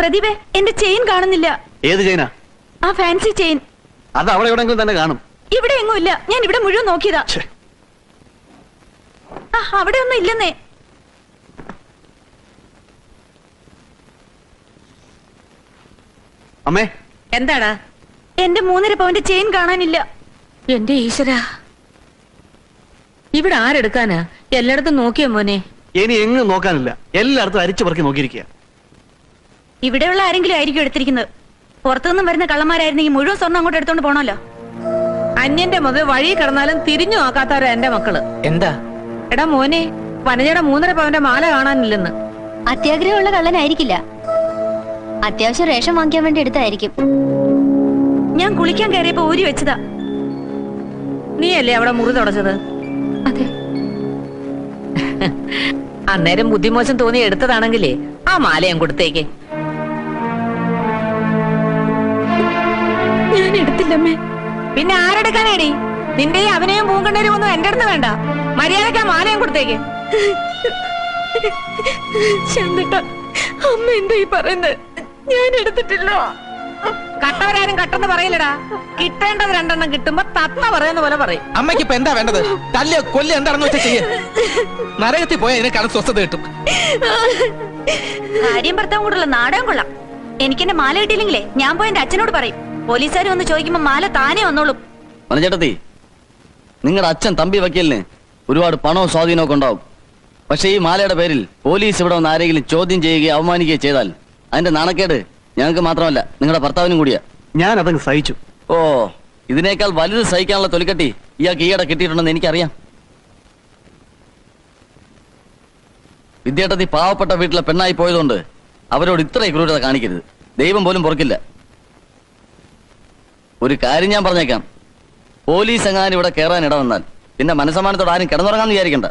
പ്രദീപേ, എന്റെ ചെയിൻ കാണുന്നില്ല. ഏത് ചെയിനാ? ആ ഫാൻസി ചെയിൻ. അത് അവിടെ എവിടെയെങ്കിലും തന്നെ കാണും. ഇവിടെ എങ്ങും ഇല്ല. ഞാൻ ഇവിടെ മുഴുവൻ നോക്കിയതാ. അവിടെ ഒന്നും ഇല്ലെന്നേ. അമ്മേ, എന്താടാ? എന്റെ 3.5 പവന്റെ ചെയിൻ കാണാനില്ല. എന്റെ ഈശ്വര, ഇവിടെ ആരെടുക്കാനാ? എല്ലായിടത്തും നോക്കിയോ മോനെ? ഇനി എങ്ങും നോക്കാനില്ല. എല്ലായിടത്തും അരിച്ചു പറക്കി നോക്കിയിരിക്കുക. ഇവിടെയുള്ള ആരെങ്കിലും ആയിരിക്കും എടുത്തിരിക്കുന്നത്. പുറത്തുനിന്നും വരുന്ന കള്ളന്മാരായിരുന്നെങ്കിൽ മുഴുവൻ സ്വർണ്ണം അങ്ങോട്ട് എടുത്തോണ്ട് പോണല്ലോ. അന്യന്റെ മുതൽ വഴി കിടന്നാലും തിരിഞ്ഞു നോക്കാത്തവരാ എന്റെ മക്കള്. എന്താ? എടാ മോനെ, വനജയുടെ 3.5 പവന്റെ മാല കാണാനില്ലെന്ന്. അത്യാഗ്രഹമുള്ള കള്ളനായിരിക്കില്ല. അത്യാവശ്യം റേഷൻ വാങ്ങിക്കാൻ വേണ്ടി എടുത്തായിരിക്കും. ഞാൻ കുളിക്കാൻ കയറിയപ്പോ ഊരി വെച്ചതാ. നീയല്ലേ അവിടെ മുറി തുടച്ചത്? അതെ. അന്നേരം ബുദ്ധിമോശം തോന്നി എടുത്തതാണെങ്കിലേ ആ മാലയും കൊടുത്തേക്ക്. ഞാൻ എടുത്തില്ലമ്മേ. പിന്നെ ആരെടുക്കാനേടി? നിന്റെ അവനെയും പൂങ്കണ്ണേരും ഒന്നും എന്റെ അടുത്ത് വേണ്ട. മര്യാദയ്ക്ക് ആ മാലയും കൊടുത്തേക്ക്. അമ്മ എന്താ ഈ പറയുന്നത്? ഞാൻ എടുത്തിട്ടില്ല. കട്ടവരാരും കട്ടെന്ന് പറയില്ലടാ. കിട്ടേണ്ടത് 2 എണ്ണം കിട്ടുമ്പോ തത്ത പറയുന്ന പോലെ പറയും. അമ്മയ്ക്ക് ഇപ്പൊ എന്താ വേണ്ടത്? തല്ലിയോ കൊല്ലി എന്താണെന്ന് വെച്ചാൽ ചെയ്യ. നരകത്തിൽ പോയാൽ ഇതിനെക്കാളും സ്വസ്ഥത കിട്ടും. ഭാര്യയും ഭർത്താവും കൂടെയുള്ള നാടകം കൊള്ളാം. എനിക്കെന്റെ മാല കിട്ടിയില്ലെങ്കിലേ ഞാൻ പോയി എന്റെ അച്ഛനോട് പറയും. പോലീസുകാർ വന്ന് ചോദിക്കുമ്പോ മാല താനേ വന്നോളും. മനചേട്ടത്തി, നിങ്ങളുടെ അച്ഛൻ തമ്പി വക്കീലിന് ഒരുപാട് പണവും സ്വാധീനവും ഒക്കെ ഉണ്ടാവും. പക്ഷെ ഈ മാലയുടെ പേരിൽ പോലീസ് ഇവിടെ വന്ന് ആരെങ്കിലും ചോദ്യം ചെയ്യുകയോ അവമാനിക്കുകയോ ചെയ്താൽ അതിന്റെ നാണക്കേട് ഞങ്ങൾക്ക് മാത്രമല്ല, നിങ്ങളുടെ ഭർത്താവിനും കൂടിയാ. ഞാൻ അതങ്ങ് സഹിച്ചു. ഓ, ഇതിനേക്കാൾ വലുത് സഹിക്കാനുള്ള തൊലിക്കട്ടി ഇയാൾക്ക് ഈയിടെ കിട്ടിയിട്ടുണ്ടെന്ന് എനിക്കറിയാം. വിദ്യാർത്ഥി പാവപ്പെട്ട വീട്ടിലെ പെണ്ണായി പോയതുകൊണ്ട് അവരോട് ഇത്രയും ക്രൂരത കാണിക്കരുത്. ദൈവം പോലും പൊറുക്കില്ല. ഒരു കാര്യം ഞാൻ പറഞ്ഞേക്കാം, പോലീസ് എങ്ങാനും ഇവിടെ കയറാൻ ഇട വന്നാൽ പിന്നെ മനസ്സമാനത്തോട് ആരും കിടന്നുറങ്ങാന്ന് വിചാരിക്കണ്ട.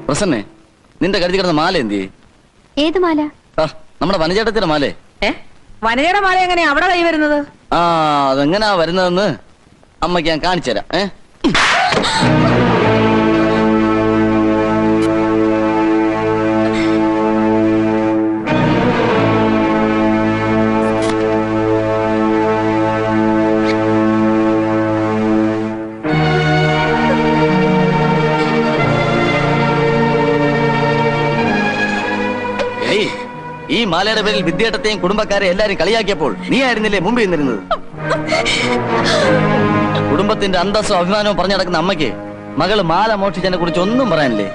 പ്രസന്നെ, നിന്റെ കരുതി കിടന്ന മാല എന്തി? ഏത് മാല? നമ്മുടെ വനചേട്ടത്തിന്റെ മാലേ. വനജയുടെ മാല എങ്ങനെയാ അവിടെ കൈ വരുന്നത്? ആ, അതെങ്ങനാ വരുന്നതെന്ന് അമ്മയ്ക്ക് ഞാൻ കാണിച്ചു തരാം. ഈ മാലയുടെ പേരിൽ വിദ്യാർത്ഥത്തെയും കുടുംബക്കാരെ എല്ലാരും കളിയാക്കിയപ്പോൾ നീ ആയിരുന്നില്ലേ മുമ്പിൽ നിന്നിരുന്നത്? കുടുംബത്തിന്റെ അന്തസ്സും അഭിമാനവും പറഞ്ഞു നടക്കുന്ന അമ്മയ്ക്ക് മകള് മാല മോഷ്ടിച്ചതിനെ കുറിച്ച് ഒന്നും പറയാനില്ലേ?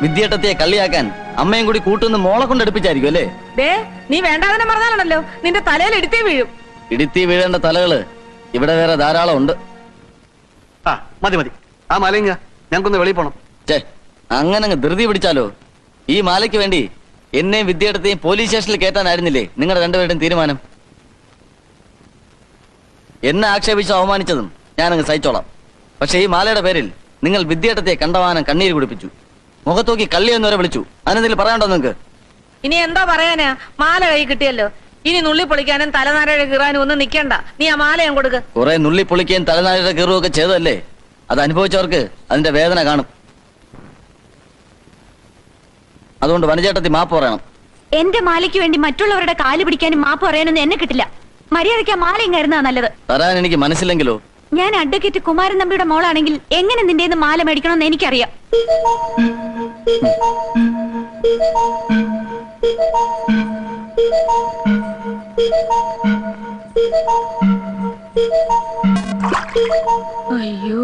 വിദ്യാർത്ഥത്തെ കളിയാക്കാൻ അമ്മയും കൂടി കൂട്ടുന്ന മോളെ കൊണ്ട് എടുപ്പിച്ചായിരിക്കും അല്ലേ? നീ വേണ്ടാതെ പറഞ്ഞാലാണല്ലോ നിന്റെ തലയിൽ ഇടുത്തി വീഴും. ഇടുത്തി വീഴേണ്ട തലകള് ഇവിടെ വേറെ ധാരാളം ഉണ്ട്. മതി മതി, ആ മാലയിങ്ങ, ഞങ്ങൾക്കൊന്ന് വെളിയിൽ പോണം. അങ്ങനെ ധൃതി പിടിച്ചാലോ? ഈ മാലയ്ക്ക് വേണ്ടി എന്നെയും വിദ്യാർത്ഥിയെയും പോലീസ് സ്റ്റേഷനിൽ കയറ്റാനായിരുന്നില്ലേ നിങ്ങളുടെ രണ്ടുപേരുടെയും തീരുമാനം? എന്നെ ആക്ഷേപിച്ച് അവമാനിച്ചതും ഞാനങ്ങ് സഹിച്ചോളാം. പക്ഷെ ഈ മാലയുടെ പേരിൽ നിങ്ങൾ വിദ്യാർത്ഥിയെ കണ്ടവാനം കണ്ണീര് കുടിപ്പിച്ചു, മുഖത്തോക്കി കള്ളിയെന്നവരെ വിളിച്ചു. അതിനെന്തെങ്കിലും പറയാണ്ടോ നിങ്ങൾക്ക്? ഇനി എന്താ പറയാനാ? മാല കൈ കിട്ടിയല്ലോ, ഇനി നുള്ളി പൊളിക്കാനും തലനാരയുടെ കീറാനും ഒന്നും നിൽക്കണ്ട. നീ ആ മാല ഞാൻ കൊടുക്ക. കുറെ നുള്ളി പൊളിക്കുകയും തലനാരയുടെ കീറുകയും ഒക്കെ ചെയ്തതല്ലേ? അത് അനുഭവിച്ചവർക്ക് അതിന്റെ വേദന കാണും. അതുകൊണ്ട് വനചേട്ടത്തി മാപ്പ് പറയണം. എന്റെ മാലയ്ക്ക് വേണ്ടി മറ്റുള്ളവരുടെ കാല് പിടിക്കാനും മാപ്പ് പറയാനൊന്നും എന്നെ കിട്ടില്ല. മര്യാദയ്ക്ക് ആ മാലയും കരുന്നാ നല്ലത്. തരാൻ എനിക്ക് മനസ്സില്ലെങ്കിലോ? ഞാൻ അഡ്വക്കേറ്റ് കുമാരൻ നമ്പിയുടെ മോളാണെങ്കിൽ എങ്ങനെ നിന്റെ മാല മേടിക്കണമെന്ന് എനിക്കറിയാം. അയ്യോ,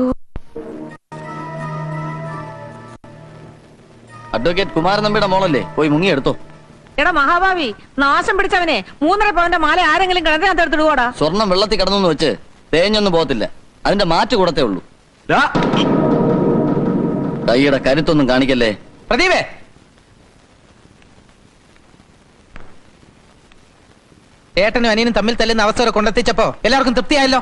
അഡ്വക്കേറ്റ് കുമാരൻ നമ്പിയുടെ മോളല്ലേ, പോയി മുങ്ങിയെടുത്തോ. എടാ മഹാഭാവി, നാശം പിടിച്ചവനെ 3.5 പവന്റെ മാല ആരെങ്കിലും കിണറ്റിനകത്ത് എടുത്തിടുവോടാ? സ്വർണം വെള്ളത്തിൽ കിടന്നു വെച്ച് തേഞ്ഞൊന്നും പോകത്തില്ല, അതിന്റെ മാറ്റ് കൂടത്തേ ഉള്ളൂ. കൈയുടെ കരുത്തൊന്നും കാണിക്കല്ലേ. പ്രദീപേ, ഏട്ടനും അനിയനും തമ്മിൽ തല്ലുന്ന അവസ്ഥ വരെ കൊണ്ടെത്തിച്ചപ്പോ എല്ലാവർക്കും തൃപ്തിയായല്ലോ.